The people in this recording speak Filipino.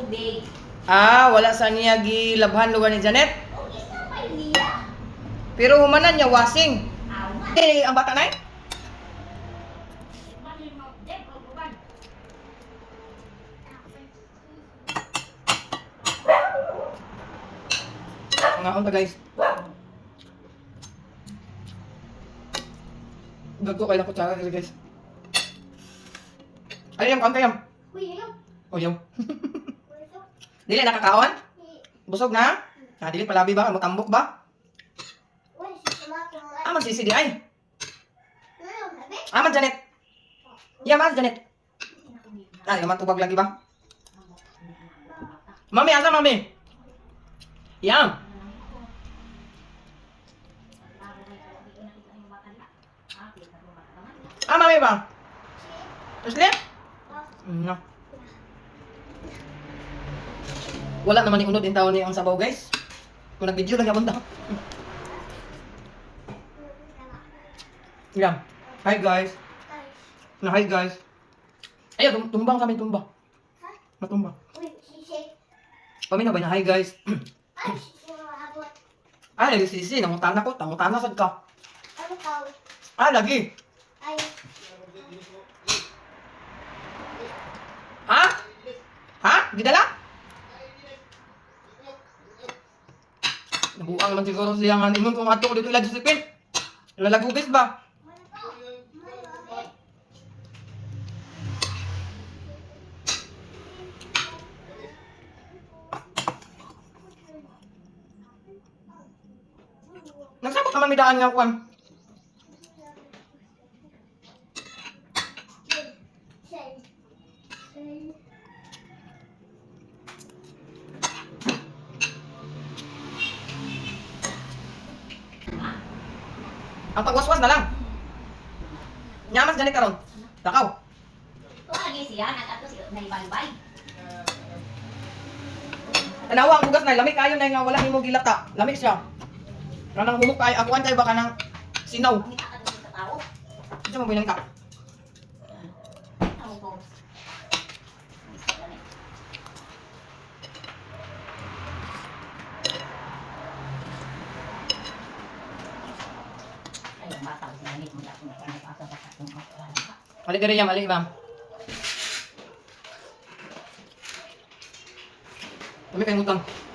tubig. Ah, wala sa niya gilabhan lugar ni Janet. O, isa pa niya. Pero humanan niya washing. Awan. Eh, ang bata na eh. Mga unta guys. Dagko kayo ng kutsara dito guys. Ay, yung kanta yung. Uy, ayaw. O yung. Dili nakakaon? Busog na? Ah, dili palabi ba? Matambok ba? Uy, si Tomato. Ah, magsisidi ay. Ano, sabi? Ah, man Janet. Yeah, man Janet. Ay, naman tubag lagi ba? Mami, asa mami? Yan. Ah, mami ba? Asli? No. Wala naman yung unod yung tao niya ang sabaw guys. Kung nag-video lang yapon daw. Yan. Hi guys. Na hi guys. Ayun, tumbang kami tumba. Ha? Matumba. Uy, sisi. Kami na ba na hi guys. Ay, sisi mo abot. Ah, lagi sisi. Nangutana ko. Tangutana sad ka. Ano ka? Ah, lagi. Ay, Ha? Ha? Gidala? Nabuang man siguro siya nga nimon kung ato ko dito ila disipin. Lalagubis ba? Nagsabot naman may daan nga kuwan. Ang pagwaswas na lang. Nyamas ganit karon. Takaw. kung lagi siya, nag-ato siya, naibalbay. Tanawa ang bugas na lamig kayo na nga wala nimo gilata. Lamig siya. Kanang humok kay akuan kay baka nang sinaw. Ang ita ka doon sa tao. Ito mo binang ka. Ang ko. Ay, ang bata, sinanit mo lang kung nagpasa-pasa kung ako. Mali diri ya, mali ma'am. Kami kay ngutang.